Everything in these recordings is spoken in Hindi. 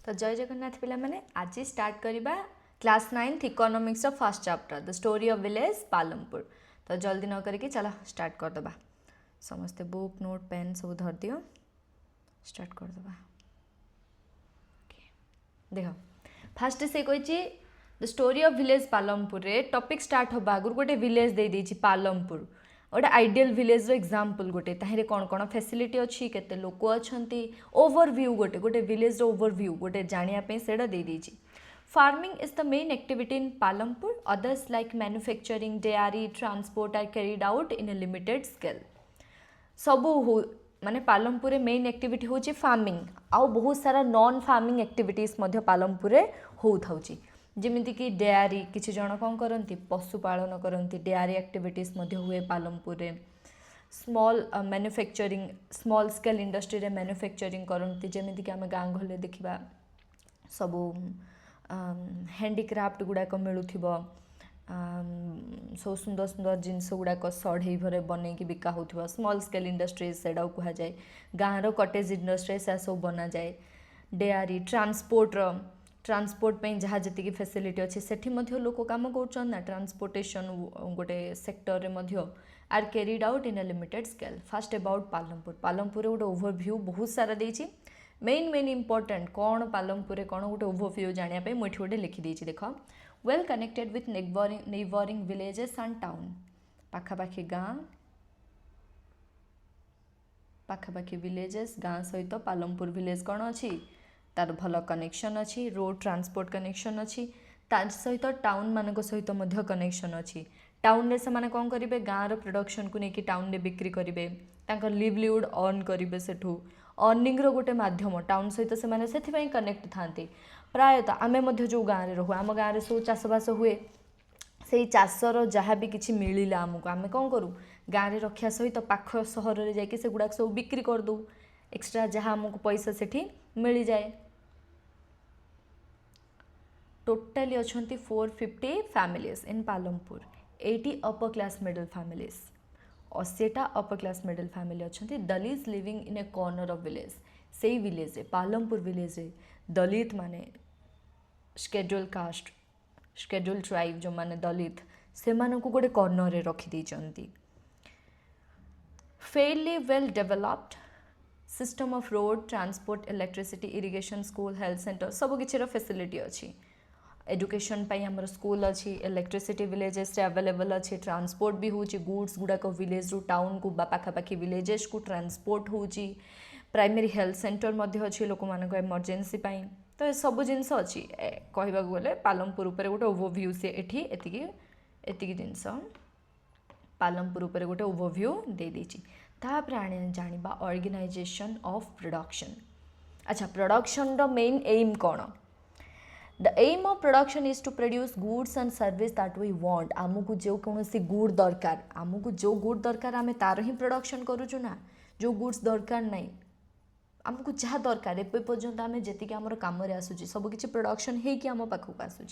तो जय जगन्नाथ पिला माने आज स्टार्ट करवा class 9th economics first chapter the story of village Palampur. तो जल्दी न करके चलो स्टार्ट करदे। समस्ते बुक नोट पेन सब धर दियो, स्टार्ट करदे। देख फास्ट से कही the story of village Palampur रे टॉपिक स्टार्ट होबा आगुर गोटे विलेज दे देछि पालमपुर, गोटे आइडियल विलेज रो एग्जांपल गोटे ताहिरे कौन कौन फैसिलिटी अच्छी केते लोक अच्छी ओवरव्यू गोटे गोटे विलेज रो ओवरव्यू गोटे जानिया पे सेडा दे देछि। Farming is the main activity in Palampur, others like manufacturing dairy transport are carried out in a limited scale. सबू हो माने पालमपुर रे मेन एक्टिविटी होची फार्मिंग, आउ बहुत सारा नॉन फार्मिंग एक्टिविटीज मध्य पालमपुर रे हो थाउची, जेमिति कि डेयरी किछि जण कौन करती पशुपालन करती, डेयरी एक्टिविटीज मध्य हुए पालमपुर रे। Small manufacturing small scale industry रे मैन्युफैक्चरिंग करती, जेमिति कि आम गाँ गहले देखा सबू हैंडीक्राफ्ट गुड़ाक मिलूथिबो, सब सुंदर सुंदर जिनस गुड़ाक सढ़ई भरे बनईकी बिका होथिबो। स्मॉल स्केल इंडस्ट्रीज सेडा कहा जाए, गाँव कटेज इंडस्ट्री से सब बना जाए। डेयरी ट्रांसपोर्ट पे जहाँ जी फैसिलिटी अच्छे सेठी मध्य लोक काम कर ना, ट्रांसपोर्टेशन गोटे सेक्टर रे मध्य are carried out in a limited scale. First about Palampur, Palampur गोटे ओवरव्यू बहुत सारा देछि। मेन मेन इंपोर्टेंट कौन पालमपुर कौन गोटे ओवरव्यू जानापी मुझे गोटे लिखिदी। देख well connected with neighbouring villages and town, पाखापाखी गाँ पाखापाखी विलेजेस गाँ सहित पालमपुर विलेज कौन अच्छी तार भल कनेक्शन अच्छी, रोड ट्रांसपोर्ट कनेक्शन अच्छी, तार सहित टाउन मान सहित मध्य कनेक्शन अच्छी। टाउन रे से कौन करेंगे गाँव प्रोडक्शन को लेकिन टाउन रे बिक्री करेंगे, तांकर लिवलीहुड अर्न करेंगे, सेठू अर्निंग रो गोटे माध्यम टाउन सहित से कनेक्ट थांती। प्रायतः आम जो गाँव में रहू आम गाँव में सब चाषबास हुए, से चाषर जहाँ भी किसी मिलला आमको आम कौन करूँ गाँव में रखा सहित पाख सहर में जाकि से गुड़ाक सब बिक्री करदू, एक्सट्रा जहाँ आमको पैसा सेठी मिल जाए। टोटाली अच्छी 450 families in Palampur, 80 upper class middle families, 80टा अपर क्लास मिडल फैमिली अच्छी। Dalit living in a corner of village, से विलेज पालमपुर विलेज दलित माने शेड्यूल कास्ट शेड्यूल ट्राइब जो माने दलित से मानकु गोटे कॉर्नर रे रखी देइचंती। Fairly well developed system of road transport electricity irrigation school health centre सब किसी फैसिलिटी अच्छी। एजुकेशन पाई हमर स्कूल अच्छी, इलेक्ट्रिसिटी विलेजेस रे अवेलेबल अच्छी, ट्रांसपोर्ट भी होची, गुड्स गुड़ाक विलेज रू टाउन को पाखापाखी विलेजेस को ट्रांसपोर्ट होची। प्राइमरी हेल्थ सेंटर मध्य अच्छी लोक मान इमरजेंसी पाई, तो ये सब जिनस अच्छी। कहवाक गले पालमपुर उपर गोटे ओवरव्यू से एठी एतिकी जिनस पालमपुर उपर गोटे ओवरव्यू दे देछि। तापर आने जानिबा ऑर्गेनाइजेशन ऑफ प्रोडक्शन। अच्छा, प्रोडक्शन रो मेन एम कौन? The aim of production is to produce goods and service that we want. आमको जो कौन सी गुड दरकार, आमको जो गुड दरकार आम तार ही प्रोडक्शन करूँ ना, जो गुड्स दरकार नहीं आमको जहाँ दरकार एप पर्यंत आम जी आम कम आसूँ सब किसी प्रोडक्शन होगी आम पाखक आसूँ।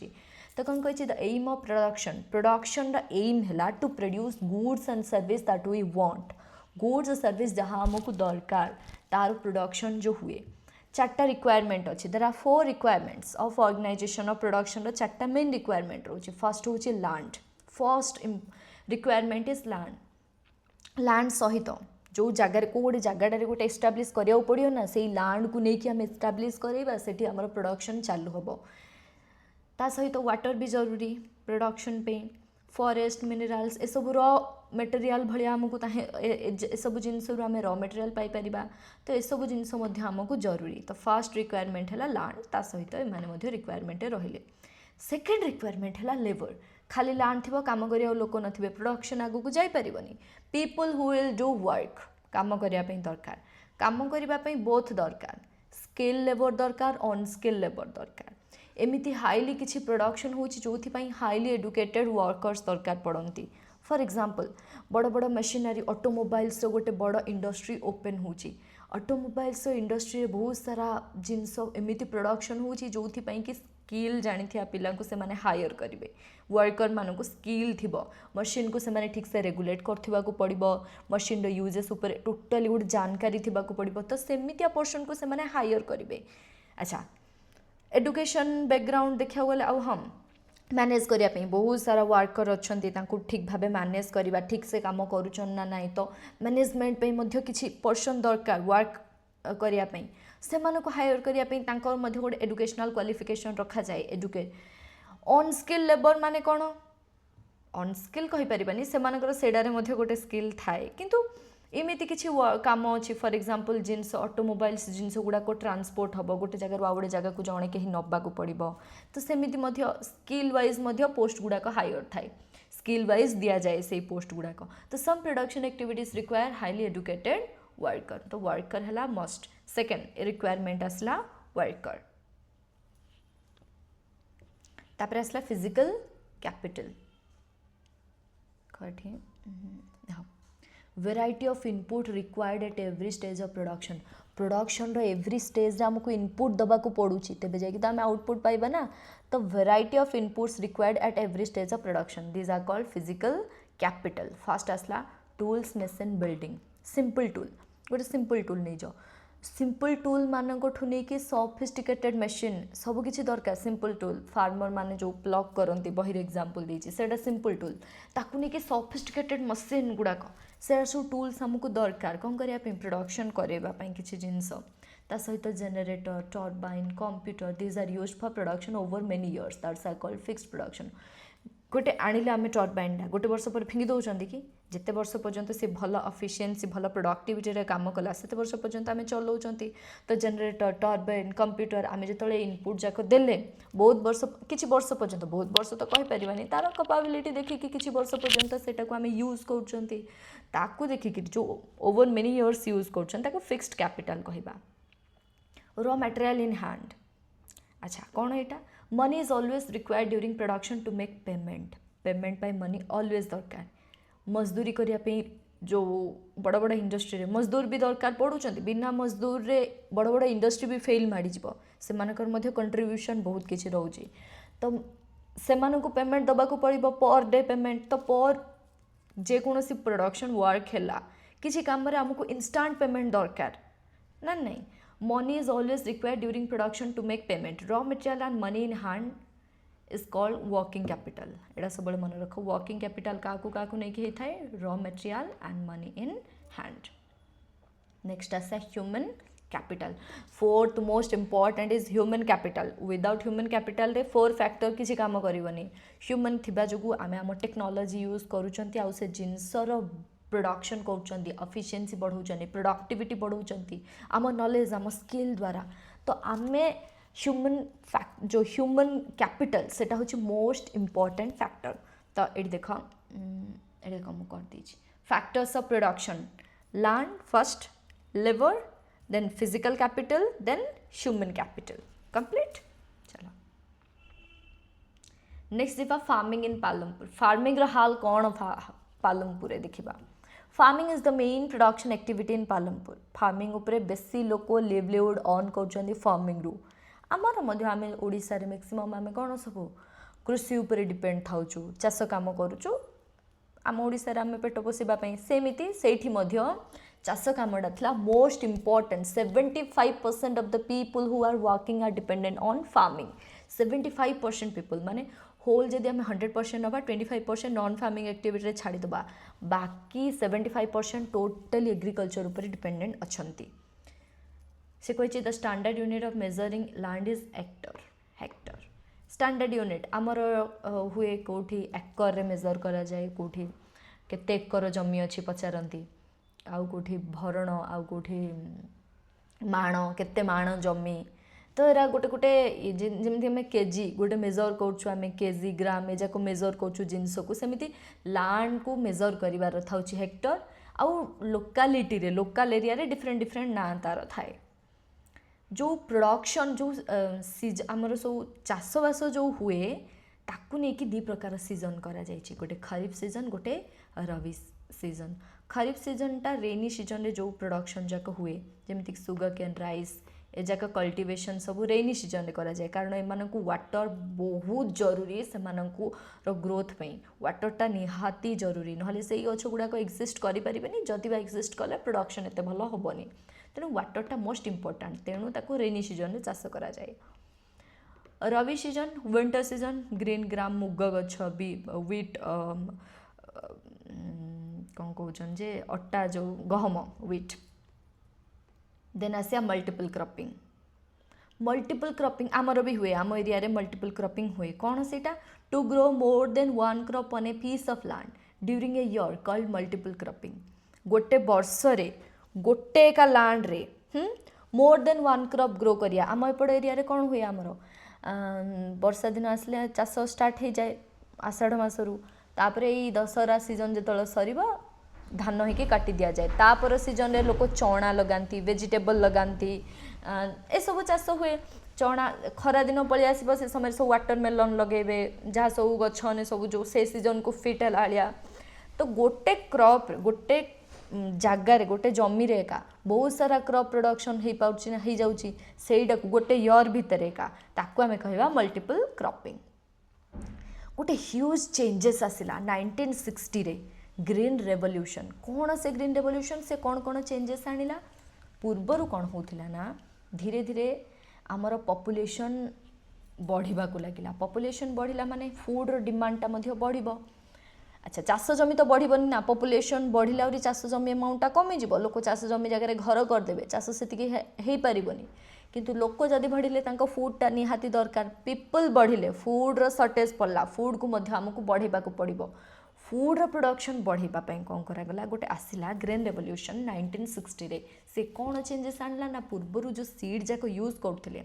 तो कौन कही the aim of production, production aim है to produce goods and service that we want. Goods और सर्विस जहाँ आमको दरकार तार प्रोडक्शन जो हुए। चार्टा रिक्वायरमेंट अच्छी, there are 4 requirements of organisation of production. चार्टा मेन रिक्वायरमेंट रोचे। फर्स्ट हूँ land, first requirement is land. Land सहित जो जगार को गोटे जगह गोटे एस्टाब्लीश करा पड़ो ना, से लैंड को लेकिन आम एस्टाब्लीश करवा से प्रोडक्शन चालू हम। ता सहित वाटर भी जरूरी प्रोडक्शन पे, फॉरेस्ट मिनरल्स ए सब रॉ मटेरियल भाया आमको सब जिनस आम रॉ मटेरियल पाइपर, तो ये सब जिनस आमको जरूरी। तो फर्स्ट रिक्वायरमेंट है लैंड, ता सहित एमाने रिक्वायरमेंट रहिले। सेकेंड रिक्वायरमेंट है लेबर। खाली लैंड थी काम करिया लोक नथिबे, प्रोडक्शन आगु को जाई परिबनी। People who will do work, काम करिया पई दरकार, काम करिबा पई बोथ दरकार, स्किल लेबर दरकार, अनस्किल लेबर दरकार। एमिति हाईली किसी प्रोडक्शन होची जोथि हाईली एडुकेटेड वर्कर्स दरकार पड़ती। फॉर एग्जांपल बड़ बड़ मशीनरी ऑटोमोबाइल्स गोटे बड़ इंडस्ट्री ओपन होची। ऑटोमोबाइल्स इंडस्ट्री बहुत सारा जिनस एमिति प्रोडक्शन होची जोथि कि स्किल जानी पिला को से माने हायर करेंगे, वर्कर मानक स्किल थी, मशीन को से ठीक से रेगुलेट करथिबा को पड़िबो, मशीन यूजेस उपर टोटली गोटे जानकारी थिबा को पड़िबो, तो सेमितिया पर्सन को से माने हायर करेंगे। अच्छा, एडुकेशन बैकग्राउंड देखा गले आउ हम मैनेज करने बहुत सारा वर्कर अच्छा ठीक भाव मैनेज करवा ठीक से काम करुचन ना नहीं तो मैनेजमेंट किसी पर्सन दरकार वर्क करने से हायर करने गोटे एडुकेशनल क्वालिफिकेशन रखा जाए एडुकेट अनस्किल लेबर माने कौन अनस्किल कहीपरानी से गोटे स्किल थाए किंतु एमती किसी काम अच्छी फॉर एग्जांपल जिनस ऑटोमोबाइल्स जिनस गुड़ाक ट्रांसपोर्ट हम गोटे जगह आउ गोटे जगह को जड़े कहीं नबाक पड़ो तो सेमती स्किल वाइज पोस्ट गुड़ाक हायर थाए स्किल वाइज दि जाए से पोस्ट गुड़ाक तो some production activities require highly educated worker तो वर्कर है मस्ट सेकेंड रिक्वायरमेंट आसला वर्कर तापर आसला फिजिकल कैपिटल कठी हाँ variety of input required at every stage of production production रो एवरी स्टेज रे हमको इनपुट दबा को पड़ुची तेबे जाई तो हम आउटपुट पाइबा ना तो variety of inputs required at every stage of production these are called physical capital first आसला tools machine building simple tool गोटे सिंपल टूल नहीं जाओ सिंपल टूल मानकठू नहीं कि सफिस्टिकेटेड मशीन सब किसी दरकार सिंपल टूल फार्मर माने जो प्लग करती बहिर एग्जांपल देछि सेटा सिंपल टूल ताकू नहीं कि सफिस्टिकेटेड मशीन गुड़ाक से सब टूल्स हमको दरकार कौन करने प्रोडक्शन करने किसी जिनस ता सहित generator turbine computer these are used for production over many years that's are called fixed production गोटे आनिले आम टर्बाइन गोटे वर्ष पर फिंगी दौरान कि जिते वर्ष पर्यंत सी भल एफिशिएंसी भल प्रोडक्टिविटी काम कला से वर्ष पर्यंत आम चलाऊँ तो जनरेटर टर्बाइन कंप्यूटर आम जो इनपुट जाक देले बहुत वर्ष किसी वर्ष पर्यंत बहुत वर्ष तो कहीपर तार कैपेबिलिटी देखिकी किसी वर्ष पर्यंत से आम यूज कर देखिकी जो ओवर मेनी इयर्स यूज कर फिक्स्ड कैपिटल कहवा रॉ मटेरियल इन हैंड अच्छा कौन यहाँ money is always required during production to make payment पाई मनी ऑलवेज दरकार मजदूरी करने जो बड़ बड़ इंडस्ट्री रे मजदूर भी दरकार पड़ुचंती बिना मजदूर रे बड़ बड़ इंडस्ट्री भी फेल माड़ी जीवो सेमानकर मध्य कंट्रीब्यूशन बहुत किछि रहउची तो सेमानकु पेमेंट दबा को पड़िबो पर डे पेमेंट तो पर जे कोनोसी प्रोडक्शन वर्क हैला किछि काम रे हमको इंस्टेंट पेमेंट दरकार ना नहीं money is always required during production to make payment raw material and money in hand is called working capital एटा सब मन रख वर्किंग कैपिटल क्या नहीं कि थाए raw material and money in hand next आसा human capital fourth most important is human capital without human capital रे फोर फैक्टर किसी काम करबनी ह्यूमन थिबा जोगु आमे हम टेक्नोलॉजी यूज करूचंती आउ से जिनसर प्रोडक्शन कर एफिशिएंसी बढ़ाऊँ प्रोडक्टिविटी बढ़ाऊँ आम नॉलेज आम स्किल द्वारा तो आम ह्यूमन जो ह्यूमन कैपिटल सेटा होची मोस्ट इम्पोर्टेंट फैक्टर तो ये देख ये मुझे कर दीजिए factors of production land first labour then physical capital then human capital complete चलो नेक्स्ट देखा फार्मिंग इन पालमपुर फार्मिंग हाल कौन पालमपुर देखा farming is the main production activity in Palampur farming उपरे बेसी लोक लिवलीहुड अर्न कर फार्मिंग रु आमर आम ओडिशा रे मैक्सिमम आम कौन सब कृषि उपरे डिपेंड थाउचु चाष काम करुचु आम ओडिशा रे आम पेट पोषापी सेमती सेठी चाष कामटा था most important 75% of the people who are working are dependent on farming 75% people माने होल जदि आम 100% नवा 25% नॉन फार्मिंग एक्टिविटी छाड़ीदबा बाकी 75% टोटली एग्रीकल्चर उपर डिपेंडेंट अच्छंती से कही the standard unit of measuring land is Hector standard unit आमर हुए कौटी एकर रे मेजर करा जाए कौटी केते एकर जमी अच्छी पचारती आउ कौटी भरण आउ कौटी माण केते माण जमी तो एरा गोटे गोटे जमी आम केजी गोटे मेजर करें केजी ग्राम ए जाक मेजर कर जिनस को सेमती लैंड को मेजर कर हेक्टर आउ लोकालिटी रे लोकल एरिया रे डिफरेंट डिफरेंट ना तार थाए जो प्रोडक्शन जो आमर सब चाषबास जो हुए ताकू नहीं कि दी प्रकार सीजन करा जाइछि गोटे खरीफ सीजन गोटे रबी सीजन खरीफ सीजनटा रेनी सीजन रे जो प्रोडक्शन जाक हुए जमीक सुगर केन राइस ए जाक कल्टिवेशन सब रेनी सीजन करा जाए कारण एमानकु वाटर बहुत जरूरी से ग्रोथ पई वाटरटा निहाती जरूरी नहले से गछ गुड़ाक एक्जिस्ट करें जदि बा एक्जिस्ट कले प्रोडक्शन एत भल हेनी तेणु वाटरटा मोस्ट इम्पोर्टाट तेणु ताको रेनी सीजन चाष करा जाए rabi season winter season green gram मुग गछ भी व्हीट कौन कहउछन जे अट्टा जो गहम व्हीट देन आसिया मल्टीपल क्रॉपिंग आमर भी हुए आम एरिया रे मल्टीपल क्रॉपिंग हुए कौन सेटा to grow more than one crop on a piece of land during a year called multiple cropping गोटे वर्ष रे गोटे का लैंड रे more than one crop grow करिया आम एपट एरिया रे कौन हुए आमर वर्षा दिन आसले चाष स्टार्ट हो जाए आषाढ़ मासरू तापरे ई दशहरा सीजन जो सर धान होइके काटी दिया जाए तापर सीजन रे लोक चना लगाती वेजिटेबल लगाती ए सब चाष हुए चना खरा दिन पलि आसब से समय सब वाटरमेलन लगेबे जहाँ सब गछ सब जो से सीजन को फिट है तो गोटे क्रॉप गोटे जगार गोटे जमी रे एका बहुत सारा क्रॉप प्रोडक्शन हो जाउची सेटा गोटे ईयर भितर एका ताकू आमे कहबा मल्टीपल क्रॉपिंग गोटे ह्यूज चेंजेस आसिला 1960 रे ग्रीन रेवोल्यूशन कौन से ग्रीन रेवोल्यूशन से कौन चेंजेस आनिला पूर्वर कौन होतिला ना धीरे धीरे आमर पॉपुलेशन बढ़िबा को लागिला पॉपुलेशन बढ़िला माने फूड रो डिमांड ता मध्य बढ़िबो अच्छा चाष जमी तो बढ़िबनी ना पॉपुलेशन बढ़िला और चाष जमी अमाउंटा कमी जिवो लोक चाष जमी जगह घर करदेबे चाष सेतिकी हेई पारिबनी किंतु लोक जदि बढ़िले तांको फूडटा निहाती दरकार पीपल बढ़िले फूड रो शॉर्टेज पड़ला फूड को मध्य हमको बढ़ेबा को पड़िबो फूड रो प्रोडक्शन बढ़ेबा पई कोन करागला गोटे आसिला ग्रीन रेवोल्यूशन 1960 रे से कौन चेंजेस आणला ना पूर्वरु जो सीड जाको यूज करथिले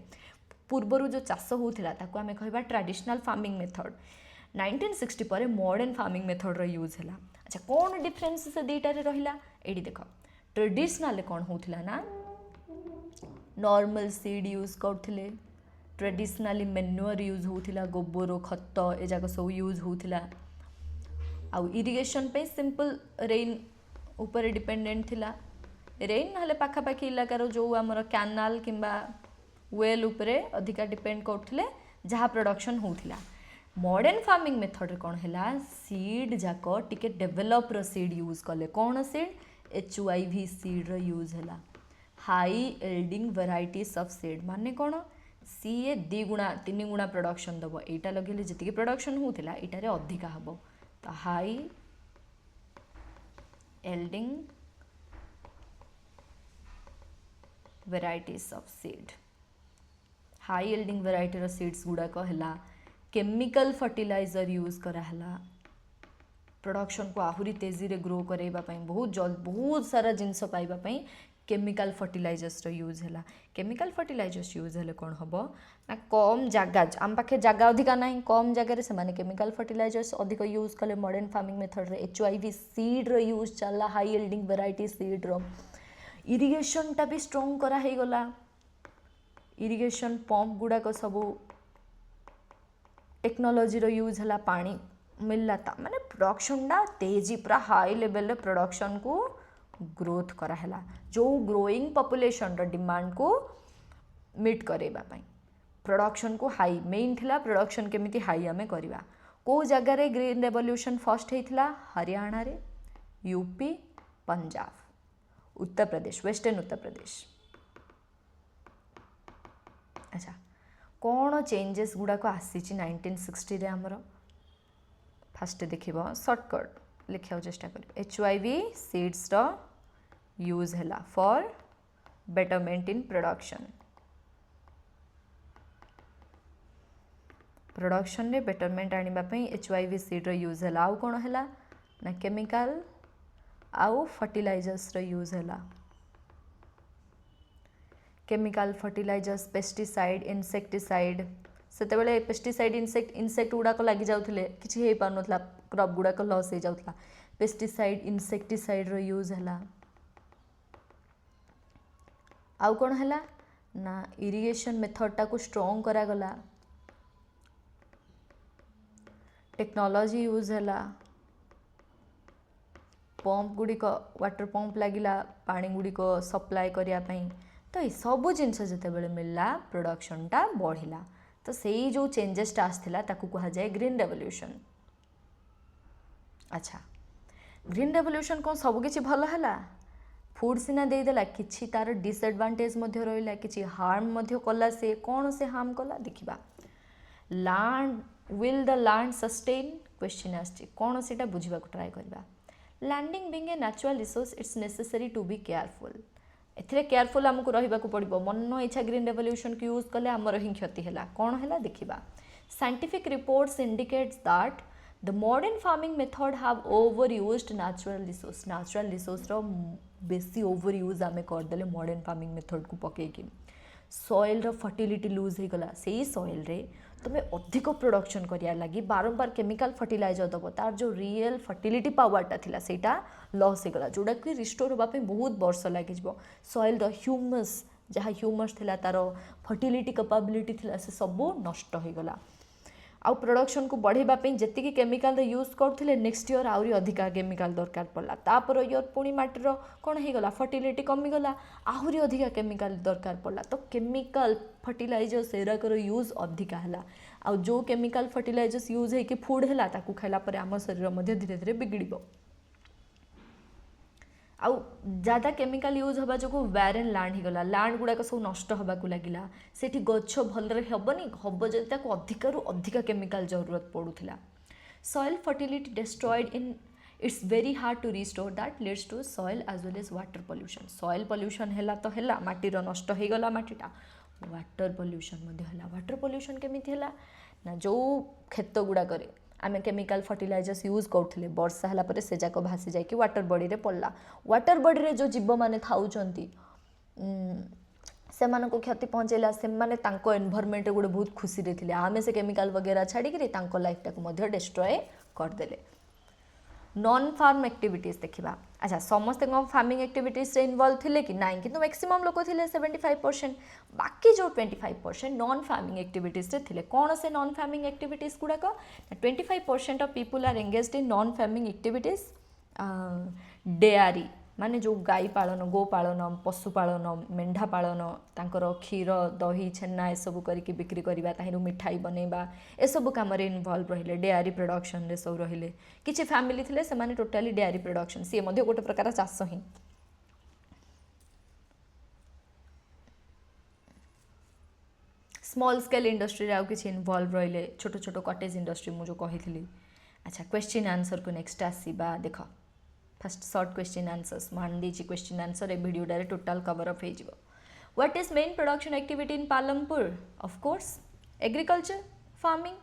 पूर्वरु जो चाष होउथिला ताको आमे कहबा ट्रेडिशनल फार्मिंग मेथड 1960 पर मॉडर्न फार्मिंग मेथड रो यूज हैला अच्छा कौन डिफरेंस से दीटा रे रहिला एडी देखो ट्रेडिशनल कौन होउथिला ना नॉर्मल सीड यूज करथिले ट्रेडिशनली मैन्युअर यूज होउथिला गोबर खत ए जाक सब यूज होउथिला आउ इरिगेशन पे सिंपल रेन ऊपर डिपेंडेंट थिला रेन हले पाखा पाखी इलाकार जो आमर कैनाल किंबा वेल ऊपर अधिका डिपेंड करथिले जहाँ प्रोडक्शन होउथिला मॉडर्न फार्मिंग मेथड कौन है सीड जाक टिके डेवलप रो सीड यूज कले कौन सीड HYV सीड रो यूज है high yielding varieties of seed माने कौन सी 2 गुणा 3 गुणा प्रोडक्शन दब एटा लगेले जति प्रोडक्शन होतिला एटारे अधिका हबो तो high yielding varieties of seed high yielding variety रो सीड्स गुड़ाक है केमिकल फर्टिलाइजर यूज कराला प्रोडक्शन को आहुरी तेजी रे ग्रो करैबा पई बहुत सारा जिनस पाइबा पई केमिकल फर्टिलाइजर्स रो यूज है केमिकल फर्टिलाइजर्स यूज हेले कौन हम ना कम जगह आम पाखे जगह अधिका ना कम जगह से माने केमिकल फर्टिलाइजर्स अधिक यूज कले मॉडर्न फार्मिंग मेथड रे HYV सीड रो यूज चला हाई एल्डिंग वेराइटी सीड रो इरिगेशन टा भी स्ट्रांग करा हे गला इरिगेशन पंप गुडा को सब टेक्नोलोजी रो यूज है पानी मिलला माने प्रोडक्शन टा तेजी पूरा हाई लेवल रे प्रोडक्शन को ग्रोथ कराला जो ग्रोइंग पॉपुलेशन रो डिमांड को मीट करेबा पई प्रोडक्शन को हाई मेन थिला प्रोडक्शन केमिति हाई आमे करबा को जगह रे ग्रीन रेवोल्यूशन फर्स्ट हेथिला हरियाणा रे यूपी पंजाब उत्तर प्रदेश वेस्टर्न उत्तर प्रदेश अच्छा कौन चेंजेस गुड़ाक आसी 1960 रे हमर फास्ट देखिबो शॉर्टकट लिखा चेष्टा कर HYV सीड्स रो यूज है फॉर बेटरमेंट इन प्रोडक्शन रे बेटरमेंट आनिबा पई HYV सीड रो यूज है आउ कौन है ना केमिकल आउ फर्टिलाइजर्स रो यूज है केमिकल फर्टिलाइजर्स पेस्टिसाइड इनसेक्टिसाइड सेते बेले पेस्टिसाइड इनसेक्ट गुड़ाक लगी जाउथिले किछि हे पार नथला क्रॉप गुड़ाक लॉस हो जाउथला पेस्टिसाइड इनसेक्टिसाइड रो यूज है आउ कौन है ना इरिगेशन मेथड टा को स्ट्रांग करा गला टेक्नोलॉजी यूज है पंप गुड़िक वाटर पंप लगिला पानी गुड़िक सप्लाय करिया पई तो ये सब जिनस जिते बड़े मिलला प्रोडक्शन टा बढ़िला तो सही जो चेंजेस टा आसथिला ताकू कहा जाए ग्रीन रेवोल्यूशन अच्छा ग्रीन रेवोल्यूशन कौन सब किछि भल हला फूड सिना दे देला किछि तार डिसएडवांटेज मध्य रहिला किछि हार्म मध्य कला से कौन से हार्म कला देखिबा land will the land sustain question आछि कोन सेटा बुझिबा को ट्राई करबा landing being a natural resource it's necessary to be careful एथिरे केयरफुल हमको रहिबा को पड़िबो मन इच्छा ग्रीन रेवोल्यूशन को यूज कले हमर ही क्षति हैला कोन हैला देखिबा scientific reports indicates that the modern farming method have over used natural resource रो बेसी ओवर यूज आमे कर देले मॉडर्न फार्मिंग मेथड को पके की सॉइल रो फर्टिलिटी लूज हो गला सेही सॉइल रे तुम अधिक प्रोडक्शन करिया लगी बारंबार केमिकल फर्टिलाइजर दब तार जो रियल फर्टिलिटी पावरटा थिला सेटा लॉस हो गला जोड़ा कि रिस्टोर होबा पे बहुत वर्ष लागि जबो सॉइल रो ह्यूमस जहाँ ह्यूमस थिला तार फर्टिलिटी कैपेबिलिटी थिला से सब नष्ट हो गला आउ प्रोडक्शन को बढ़ेबा पे जेतिकी केमिकल यूज करथिले नेक्स्ट ईयर आउरी अधिका केमिकल दरकार पड़ला तापर ईयर पुणी माटीर कौन हो गला फर्टिलिटी कमी गला आहुरी अधिका केमिकल दरकार पड़ला तो केमिकल फर्टिलाइजर सेराकर यूज अधिका हैला आउ जो केमिकल फर्टिलाइजर्स यूज है कि फूड हैला ताकू खाइला परे आम शरीर मध्य धीरे धीरे बिगड़िबो आउ ज़्यादा केमिकल यूज हवा जो वैरेन लैंड हो गला लैंड गुड़ाक सब नष्ट हवा को लगिला सेठी गछ भलरे हेबनी हब जदि ताको अधिकारु अधिका केमिकल जरूरत पड़ुथिला soil fertility destroyed in it's very hard to restore that leads to soil as well as water pollution soil pollution हैला तो हैला माटीर नष्ट हो गला माटीटा वाटर पोल्यूशन मध्ये हैला वाटर पोल्यूशन केमिति हैला ना जो खेत गुड़ा करे आम केमिकल फर्टिलाइजर्स यूज करते वर्षा है पर से जाक भासी जाकि वाटर बॉडी रे पड़ला वाटर बॉडी रे जो जीव मैंने थाउचंती से मानको क्षति पहुँचेला से माने तांको एनवायरनमेंट गोटे बहुत खुशी रे थिले आमे से केमिकल वगैरह छाड़ी तांको लाइफ टाक मध्य डिस्ट्रॉय करदेले नॉन फार्म एक्टिविटीज देखा अच्छा समस्ते फार्मिंग एक्टिविटीज रे इन्वॉल्व थिले कि नाइन किंतु मैक्सिमम लोक थिले 75% बाकी जो 25% नॉन फार्मिंग एक्टिविटीज रे थिले कौन से नॉन फार्मिंग एक्टिविटीज गुड़ाक 25% of people are engaged in non farming activities dairy माने जो गाई पालन गो पालन पशु पालन मेंढा पालन तांकर क्षीर दही छेना ए सब करके बिक्री करबा ताहिरु मिठाई बनैबा ए सब काम रे इन्वॉल्व रहिले डेयरी प्रोडक्शन रे सब रहिले किछि फैमिली थिले से माने टोटली डेयरी प्रोडक्शन से मध्ये गोटे प्रकार चाष ही स्मॉल स्केल इंडस्ट्री रे आउ किछि इन्वॉल्व रहिले छोटो छोटो कॉटेज इंडस्ट्री मु जो कहिथिली अच्छा क्वेश्चन आंसर को नेक्स्ट आसीबा देखो फर्स्ट शॉर्ट क्वेश्चन आंसर्स मान दीजिए क्वेश्चन आंसर ए video direct total cover up हो जीवो what is main production activity in Palampur of course agriculture farming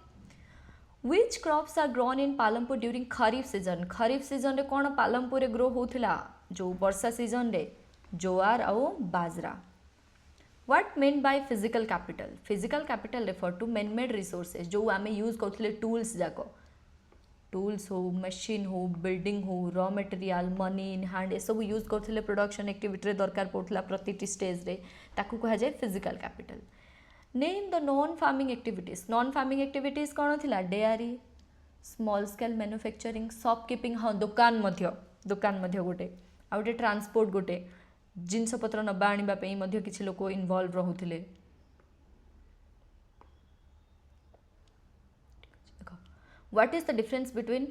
which crops are grown in Palampur during kharif season रे कौन पालमपुर रे ग्रो होथिला जो वर्षा सीजन रे जोआर और bajra what mean by physical capital refer to man made resources जो आम यूज करथिले टूल्स जाक टूल्स हो मशीन हो बिल्डिंग हो raw material money in hand ये सब यूज करथिले प्रोडक्शन एक्टिविटी दरकार पड़ता प्रति स्टेज रे ताकू कहा जाए physical capital name the non farming activities कौन थिला dairy small scale manufacturing shopkeeping हाँ दुकान मध्य गोटे आ गोटे ट्रांसपोर्ट गोटे जिनपतर नबा आने किसी लोक इनवॉल्व रोते what is the difference between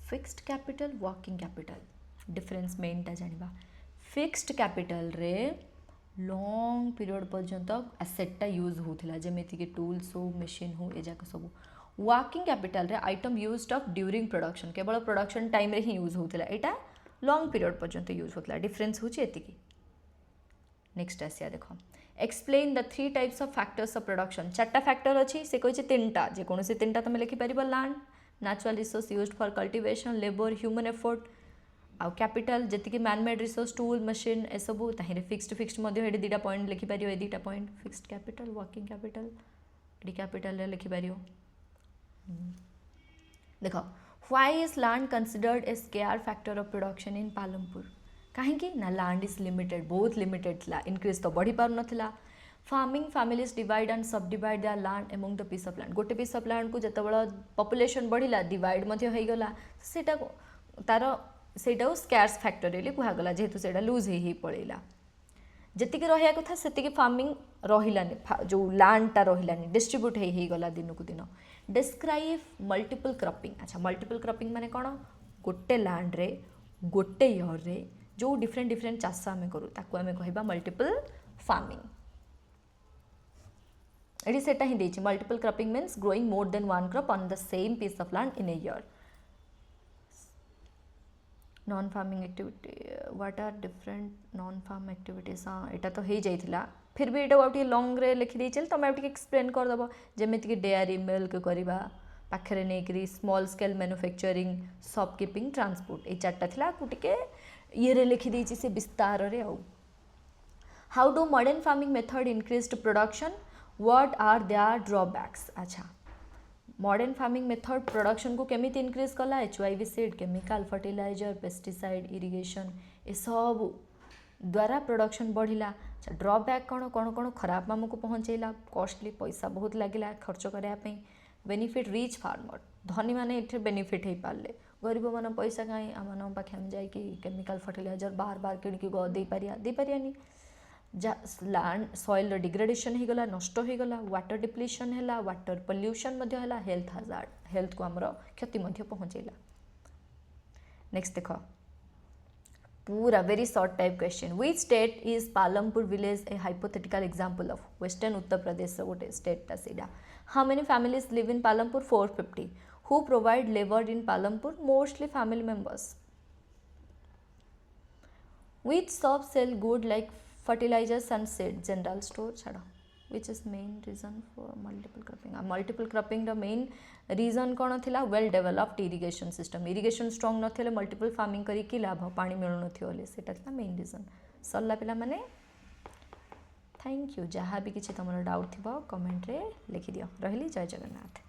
fixed capital working capital difference मेनटा जानिबा फिक्स्ड कैपिटल रे लॉन्ग पीरियड पर्यंत एसेटा यूज होता जमीती कि टूल्स हो मशीन हो ए जाक सब वर्किंग कैपिटल रे item used up during production केवल प्रोडक्शन टाइम रे ही यूज होता एटा लॉन्ग पीरियड पर्यंत यूज होता डिफरेंस होची एतिकी नेक्स्ट आसिया देखो explain the 3 types of factors of production चार्टा फैक्टर अच्छी से कही तीनटा जेकोसी तीनटा तुम लिखिपर land natural resource used for cultivation labour human effort आउ कैपिटल जी मैनमेड रिसोर्स टूल मशीन ए सब ताहिरे फिक्स्ड ये दुटा पॉइंट लिखिपर ये दुटा point fixed capital working capital ये कैपिटल लिखिपर देख why is land considered a scarce factor of production in Palampur कहीं ना लैंड इज लिमिटेड बहुत लिमिटेड था इनक्रीज तो बढ़ी पार नाला farming families divide and subdivide their land among the piece of land गोटे पीस ऑफ लैंड को जिते पॉपुलेशन बढ़िला डिवाइड होगा सेटा तार सेटा स्कैर्स फैक्टर बोली कहगला जेहेतु से लूज ही पड़ेगा जी रहा कथा से फार्मिंग रहिलानी जो लैंडटा रहिलानी डिस्ट्रीब्यूट होगला दिन को दिन डिस्क्राइब मल्टीपल क्रॉपिंग अच्छा मल्टीपल क्रॉपिंग माने कौन गोटे लैंड रे गोटे ईयर रे जो डिफरेंट चाष आम करूँ ताकू आम कह मल्टीपल फार्मिंग एटी सेटा ही देछि multiple cropping means growing more than one crop on the same piece of land in a year. Non farming activity what are different non farm activities. हाँ यहाँ तो हो जाइला फिर भी यहाँ गोटे लंग रे लिखि देछि तुम आउ टिके एक्सप्लेन कर दबो जेमिति कि डेयरी मिल्क करबा पाखरे नेकरी small scale manufacturing shopkeeping transport ये चार्टा थिला को टिके ये रे लिखि देछि से विस्तार रे. आउ how do modern farming method increase production what are their drawbacks. अच्छा मॉडर्न फार्मिंग मेथड प्रोडक्शन को केमिति इंक्रीज कला HYV seed chemical fertiliser pesticide irrigation ए सब द्वारा प्रोडक्शन बढ़िला. अच्छा ड्रॉबैक कौन कौन कौन खराब आमको पहुँचेला कॉस्टली पैसा बहुत लगिला खर्च करने. बेनिफिट रिच फार्मर धनी मैंने ये बेनिफिट हो पारे गरीब मान पैसा कहीं आम पाखे हम जाकि केमिकल फर्टिलाइजर बार बार किणिकी दे पारियानी. लैंड सॉइल डिग्रेडेशन हो गला नष्ट हो गला वाटर डिप्लीशन है वाटर पोल्यूशन है हेल्थ हाजार्ड हेल्थ को आमर क्षति पहुँचेला. नेक्स्ट देख पूरा very short type question which state is Palampur village a hypothetical example of western Uttar Pradesh गोटे स्टेटा सीधा. How many families live in Palampur 450. Who provide labour in Palampur mostly family members. Which shop sell good like fertilisers and seed general store छाड़. which is main reason for multiple cropping. Multiple cropping the main reason कौन थिला well developed irrigation system irrigation strong नथिले मल्टीपल फार्मिंग करी लाभ पानी मिलु नथियो ले सेटा थिला मेन रीजन. सरला पिला माने थैंक यू. जहाँ भी किसी तुम डाउट थी कमेंट रे लिखि दियो. रहिली जय जगन्नाथ.